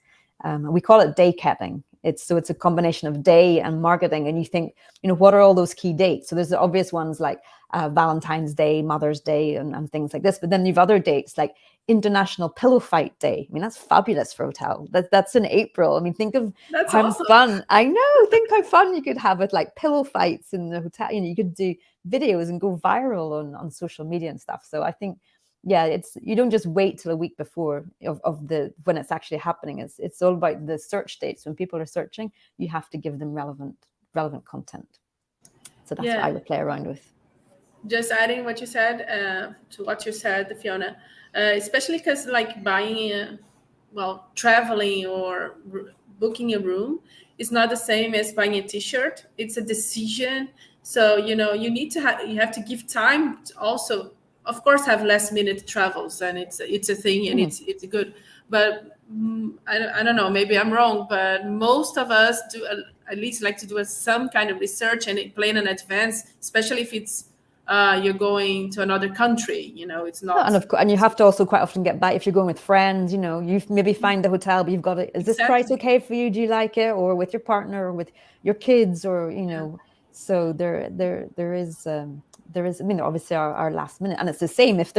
We call it day capping. It's a combination of day and marketing. And you think, what are all those key dates? So there's the obvious ones like Valentine's Day, Mother's Day, and things like this. But then you've other dates like International Pillow Fight Day. I mean, that's fabulous for a hotel. That's in April. I mean, think of how awesome. Fun. I know. Think how fun you could have with like pillow fights in the hotel. You could do videos and go viral on social media and stuff. So I think, yeah, you don't just wait till a week before when it's actually happening. It's all about the search dates. When people are searching, you have to give them relevant content. So that's what I would play around with. Just adding what you said to what you said, Fiona, especially because like buying, traveling or booking a room is not the same as buying a T-shirt. It's a decision. So, you need to you have to give time to also, of course, have last minute travels, and it's a thing, and it's good. But I don't know, maybe I'm wrong, but most of us do at least like to do some kind of research and plan in advance, especially if it's you're going to another country. It's not. And you have to also quite often get back if you're going with friends. You maybe find the hotel, but you've got to. Is this price okay for you? Do you like it? Or with your partner, or with your kids, or So there is. I mean, obviously our last minute, and it's the same. If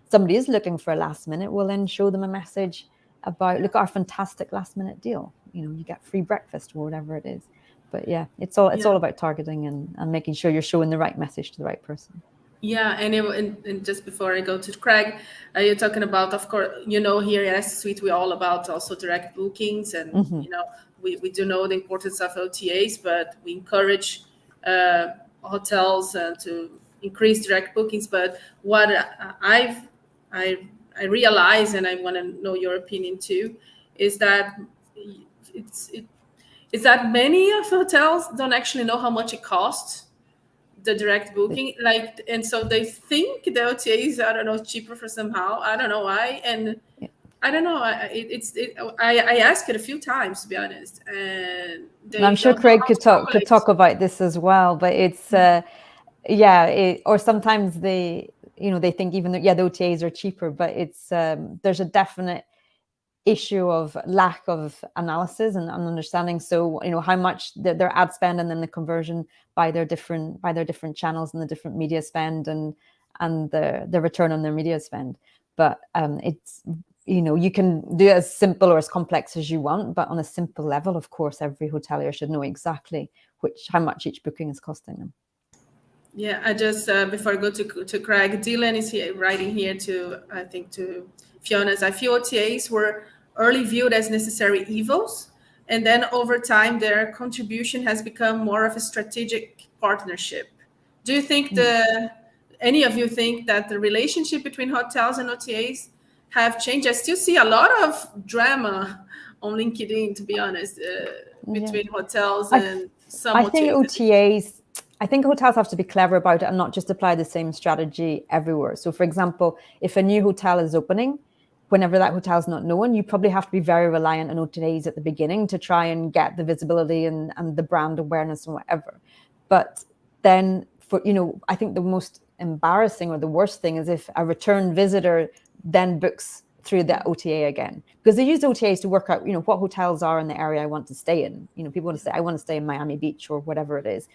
somebody is looking for a last minute, we'll then show them a message about, look, our fantastic last minute deal. You get free breakfast or whatever it is. But yeah, it's all about targeting and making sure you're showing the right message to the right person. Yeah, and just before I go to Craig, you're talking about, of course, here at Ask Suite, we're all about also direct bookings, and we do know the importance of OTAs, but we encourage hotels to increase direct bookings. But what I realize, and I want to know your opinion too, is that is that many of the hotels don't actually know how much it costs the direct booking, like, and so they think the OTAs, I don't know, cheaper for somehow. I don't know why, and I don't know. I asked it a few times, to be honest, and I'm sure Craig could talk about this as well. But it's or sometimes they think even though the OTAs are cheaper, but it's there's a definite issue of lack of analysis and understanding. So how much their ad spend and then the conversion by their different channels and the different media spend and the return on their media spend. But it's you can do it as simple or as complex as you want, but on a simple level, of course, every hotelier should know exactly how much each booking is costing them. Yeah, I just before I go to Craig, Dylan is here writing here to Fiona's. I feel OTAs were early viewed as necessary evils, and then over time their contribution has become more of a strategic partnership. Do you think any of you think that the relationship between hotels and OTAs have changed? I still see a lot of drama on LinkedIn, to be honest, between hotels and some OTAs. I think hotels have to be clever about it and not just apply the same strategy everywhere. So, for example, if a new hotel is opening, whenever that hotel is not known, you probably have to be very reliant on OTAs at the beginning to try and get the visibility and the brand awareness and whatever. But then, I think the most embarrassing or the worst thing is if a return visitor then books through the OTA again, because they use OTAs to work out, what hotels are in the area I want to stay in. People want to say, I want to stay in Miami Beach or whatever it is.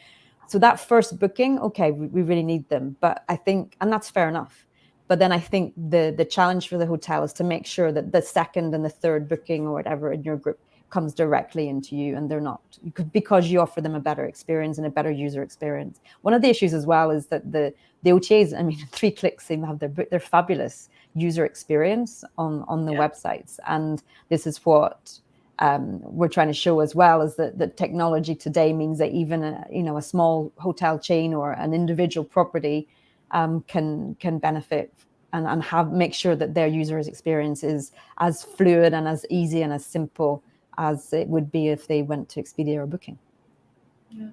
So that first booking, okay, we really need them. But I think, and that's fair enough. But then I think the challenge for the hotel is to make sure that the second and the third booking or whatever in your group comes directly into you, and they're not, because you offer them a better experience and a better user experience. One of the issues as well is that the OTAs, 3 clicks, they have their fabulous user experience on the websites. And this is what we're trying to show as well, is that the technology today means that even a small hotel chain or an individual property can benefit and make sure that their user's experience is as fluid and as easy and as simple as it would be if they went to Expedia or Booking. Yeah.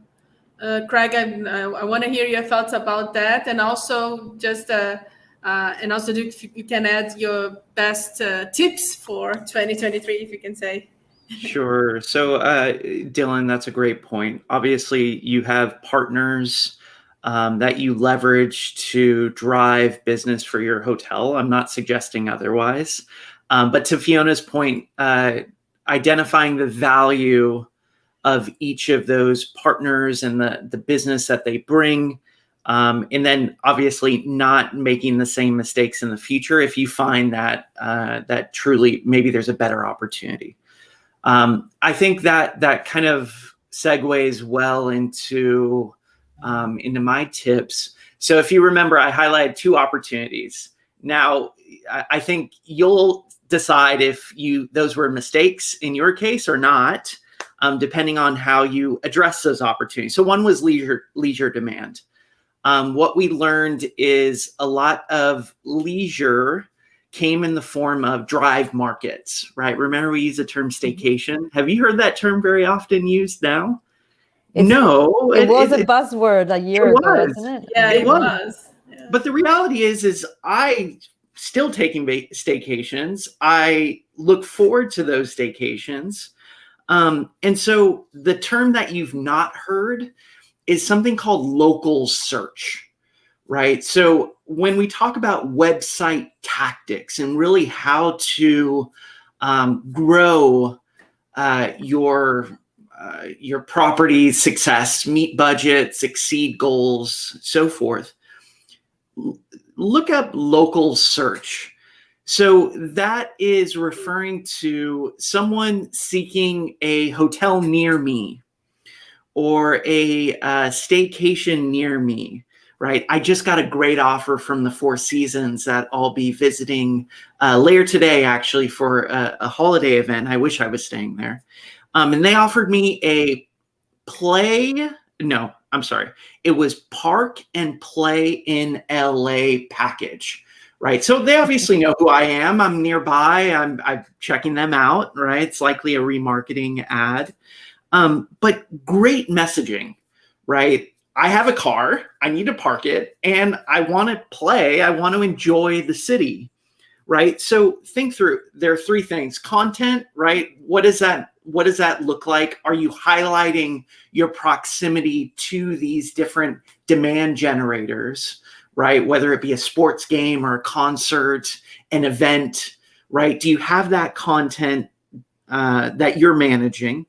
Craig, I want to hear your thoughts about that, and also just if you can add your best tips for 2023, if you can say. Sure. So, Dylan, that's a great point. Obviously, you have partners that you leverage to drive business for your hotel. I'm not suggesting otherwise. But to Fiona's point, identifying the value of each of those partners and the business that they bring, and then obviously not making the same mistakes in the future if you find that that truly maybe there's a better opportunity. I think that kind of segues well into my tips. So if you remember, I highlighted 2 opportunities. Now, I think you'll decide if those were mistakes in your case or not, depending on how you address those opportunities. So one was leisure demand. What we learned is a lot of leisure came in the form of drive markets, right? Remember, we use the term staycation. Have you heard that term very often used now? No. It was a buzzword a year ago, wasn't it? Yeah, it was. Yeah. But the reality is I still taking staycations. I look forward to those staycations. And so the term that you've not heard is something called local search, right? So when we talk about website tactics and really how to grow your property's success, meet budgets, exceed goals, so forth, look up local search. So that is referring to someone seeking a hotel near me or a staycation near me, right? I just got a great offer from the Four Seasons that I'll be visiting later today, actually, for a holiday event. I wish I was staying there. And they offered me a it was Park and Play in LA package, right? So they obviously know who I am. I'm nearby. I'm checking them out, right? It's likely a remarketing ad. But great messaging, right? I have a car, I need to park it, and I want to play, I want to enjoy the city, right? So think through, there are three things. Content, right? What does that look like? Are you highlighting your proximity to these different demand generators, right? Whether it be a sports game or a concert, an event, right? Do you have that content that you're managing?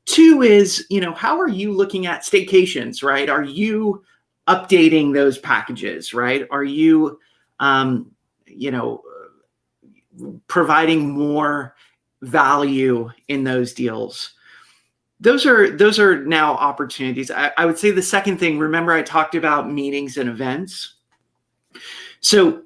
Two is, how are you looking at staycations, right? Are you updating those packages, right? Are you, providing more value in those deals? Those are now opportunities. I would say the second thing, remember I talked about meetings and events. So,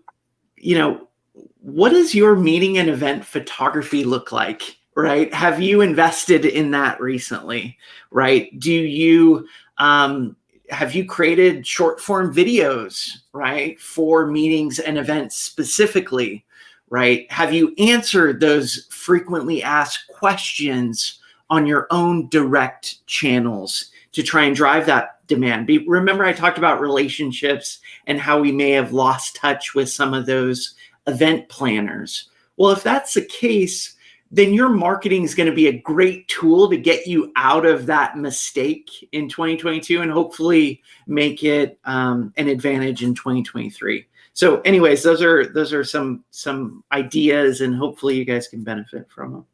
what does your meeting and event photography look like? Right? Have you invested in that recently? Right? Do you have you created short form videos, right, for meetings and events specifically? Right? Have you answered those frequently asked questions on your own direct channels to try and drive that demand? Remember, I talked about relationships and how we may have lost touch with some of those event planners. Well, if that's the case, then your marketing is going to be a great tool to get you out of that mistake in 2022 and hopefully make it an advantage in 2023. So anyways, those are some ideas, and hopefully you guys can benefit from them.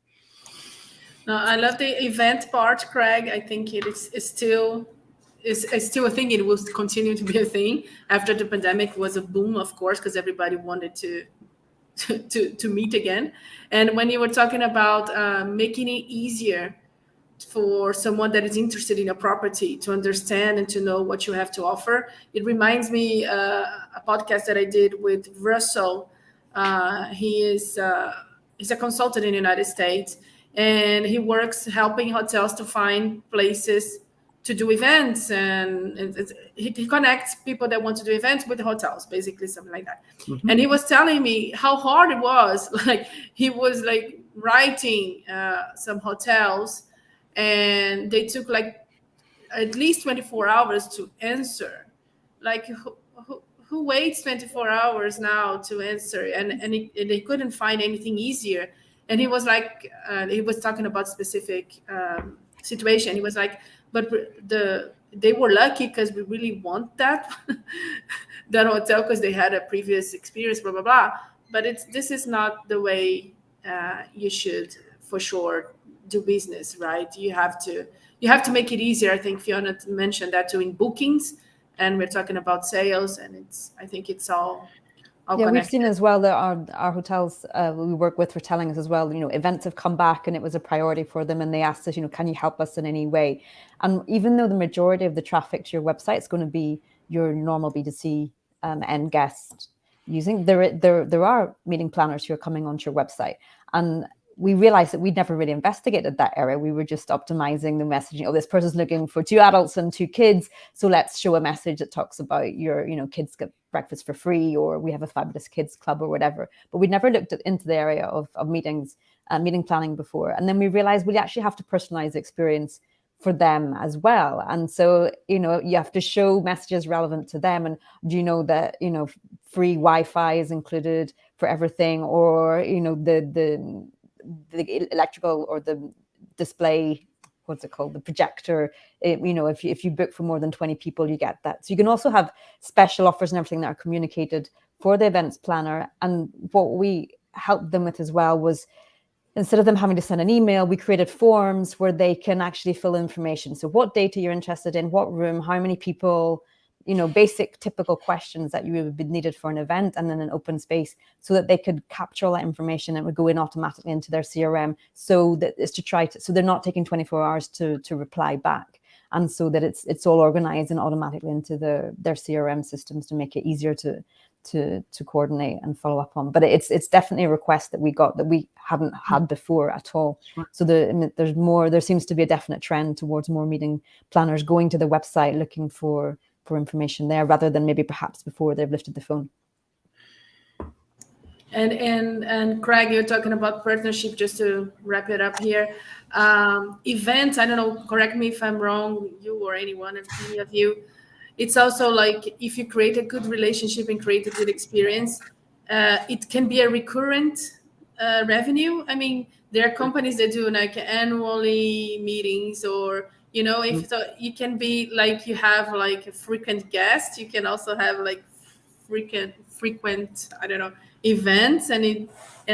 No, I love the event part, Craig. I think it's still a thing. It will continue to be a thing. After the pandemic was a boom, of course, because everybody wanted to meet again. And when you were talking about making it easier for someone that is interested in a property to understand and to know what you have to offer, it reminds me a podcast that I did with Russell. He's a consultant in the United States, and he works helping hotels to find places to do events, and he connects people that want to do events with the hotels, basically something like that. Mm-hmm. And he was telling me how hard it was. Like he was like writing some hotels, and they took like at least 24 hours to answer. Like who waits 24 hours now to answer? And they couldn't find anything easier. And he was like, he was talking about specific situation. He was like, but they were lucky because we really want that hotel because they had a previous experience, blah, blah, blah. But this is not the way you should, for sure, do business, right? You have to make it easier. I think Fiona mentioned that too in bookings, and we're talking about sales, and I think it's all connected. We've seen as well that our hotels we work with were telling us as well, events have come back and it was a priority for them, and they asked us, can you help us in any way? And even though the majority of the traffic to your website is going to be your normal B2C end guest using, there are meeting planners who are coming onto your website, and we realized that we'd never really investigated that area. We were just optimizing the messaging. Oh, this person's looking for 2 adults and 2 kids. So let's show a message that talks about your, kids get breakfast for free, or we have a fabulous kids club or whatever. But we'd never looked into the area of meetings, meeting planning before. And then we realized we actually have to personalize the experience for them as well. And so, you have to show messages relevant to them. And do you know that, free Wi-Fi is included for everything, or, the electrical or the display, what's it called, the projector, if you book for more than 20 people, you get that. So you can also have special offers and everything that are communicated for the events planner. And what we helped them with as well was, instead of them having to send an email, we created forms where they can actually fill information. So what data you're interested in, what room, how many people, basic typical questions that you would be needed for an event, and then an open space, so that they could capture all that information and it would go in automatically into their CRM. So that is so they're not taking 24 hours to reply back. And so that it's all organized and automatically into their CRM systems to make it easier to coordinate and follow up on. But it's definitely a request that we got that we hadn't had before at all. So there seems to be a definite trend towards more meeting planners going to the website looking for information there, rather than maybe perhaps before they've lifted the phone. And Craig, you're talking about partnership, just to wrap it up here. Events, I don't know, correct me if I'm wrong, you or any of you. it's also like if you create a good relationship and create a good experience, it can be a recurrent revenue. I mean, there are companies that do like annually meetings, or if so, you can be like you have like a frequent guest. You can also have like frequent I don't know events, and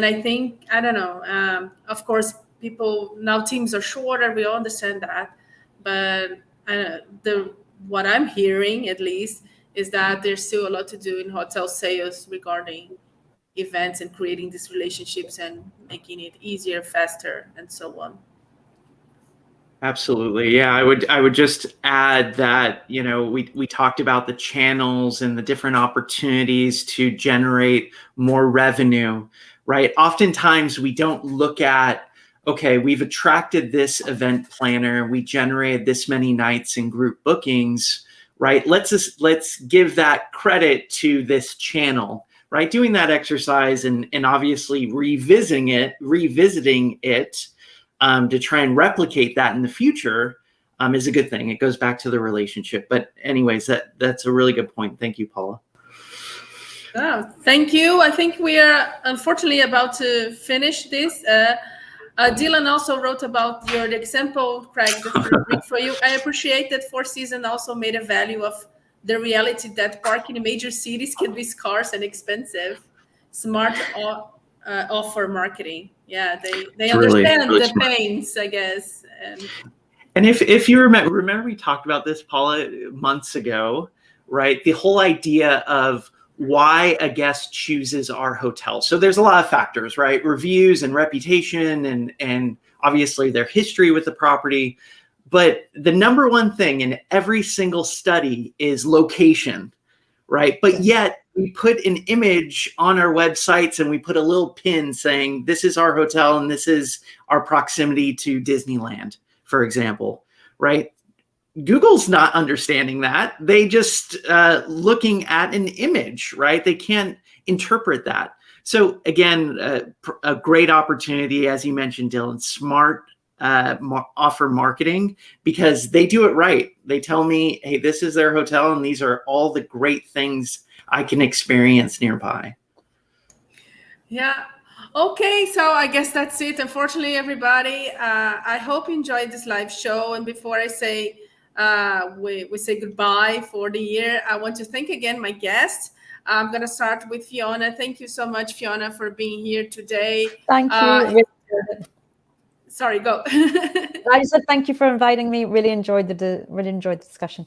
I think I don't know. Of course, people now teams are shorter. We all understand that, but what I'm hearing at least is that there's still a lot to do in hotel sales regarding events and creating these relationships and making it easier, faster, and so on. Absolutely. Yeah, I would just add that, we talked about the channels and the different opportunities to generate more revenue, right? Oftentimes we don't look at, okay, we've attracted this event planner, we generated this many nights in group bookings, right? Let's give that credit to this channel, right? Doing that exercise and obviously revisiting it to try and replicate that in the future is a good thing. It goes back to the relationship. But anyways, that's a really good point. Thank you, Paula. Oh, thank you. I think we are unfortunately about to finish this. Dylan also wrote about your example, Craig, for you. I appreciate that Four Seasons also made a value of the reality that parking in major cities can be scarce and expensive. Smart offer marketing. Yeah, they understand really the pains, I guess. And if you remember we talked about this, Paula, months ago, right? The whole idea of why a guest chooses our hotel. So there's a lot of factors, right? Reviews and reputation and obviously their history with the property. But the number one thing in every single study is location, right? But yet we put an image on our websites and we put a little pin saying, this is our hotel and this is our proximity to Disneyland, for example, right? Google's not understanding that. They just looking at an image, right? They can't interpret that. So again, a great opportunity, as you mentioned, Dylan, smart offer marketing, because they do it right. They tell me, hey, this is their hotel and these are all the great things I can experience nearby. Yeah. Okay, so I guess that's it. Unfortunately, everybody, I hope you enjoyed this live show. And before I say we say goodbye for the year, I want to thank again my guests. I'm going to start with Fiona. Thank you so much, Fiona, for being here today. Thank you. Sorry, go. I just said thank you for inviting me. Really enjoyed the discussion.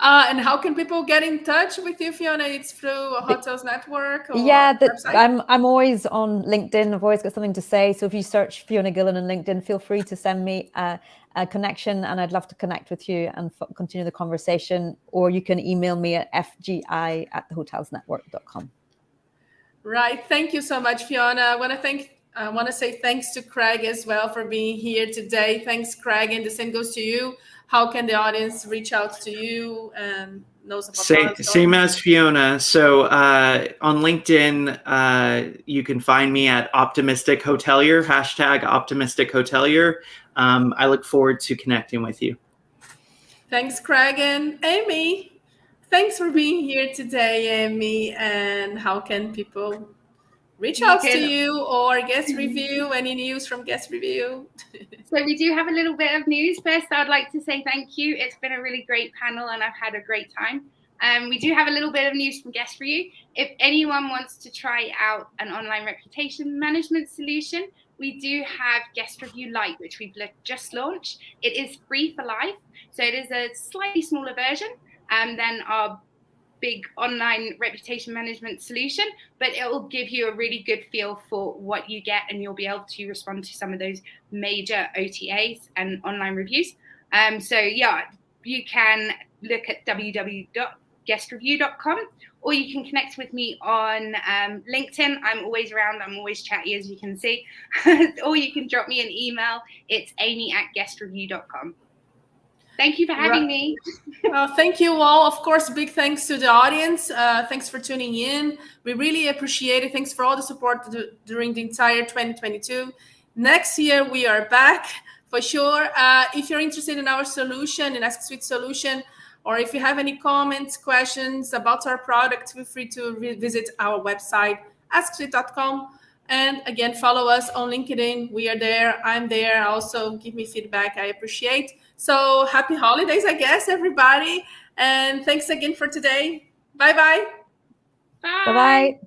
And how can people get in touch with you, Fiona? It's through Hotels Network? Or I'm always on LinkedIn. I've always got something to say. So if you search Fiona Gillen on LinkedIn, feel free to send me a connection, and I'd love to connect with you and continue the conversation. Or you can email me at fgi@thehotelsnetwork.com. Right. Thank you so much, Fiona. I want to say thanks to Craig as well for being here today. Thanks, Craig, and the same goes to you. How can the audience reach out to you and knows about same as Fiona. So on LinkedIn, you can find me at Optimistic Hotelier, #Optimistic Hotelier. I look forward to connecting with you. Thanks, Craig. And Amy, thanks for being here today, Amy. And how can people reach out to you or guest review? Any news from guest review? So we do have a little bit of news. First, I'd like to say thank you. It's been a really great panel and I've had a great time. We do have a little bit of news from guest review. If anyone wants to try out an online reputation management solution, we do have Guest Review Lite, which we've just launched. It is free for life. So it is a slightly smaller version than our big online reputation management solution, but it will give you a really good feel for what you get, and you'll be able to respond to some of those major OTAs and online reviews. So yeah, you can look at www.guestreview.com, or you can connect with me on LinkedIn. I'm always around. I'm always chatty, as you can see. Or you can drop me an email. It's amy@guestreview.com. Thank you for having me. Thank you all. Of course, big thanks to the audience. Thanks for tuning in. We really appreciate it. Thanks for all the support during the entire 2022. Next year, we are back for sure. If you're interested in our solution, in Ask Suite solution, Or if you have any comments, questions about our product, feel free to visit our website, asksweet.com. And again, follow us on LinkedIn. We are there. I'm there. Also, give me feedback. I appreciate. So happy holidays, I guess, everybody. And thanks again for today. Bye-bye. Bye. Bye-bye.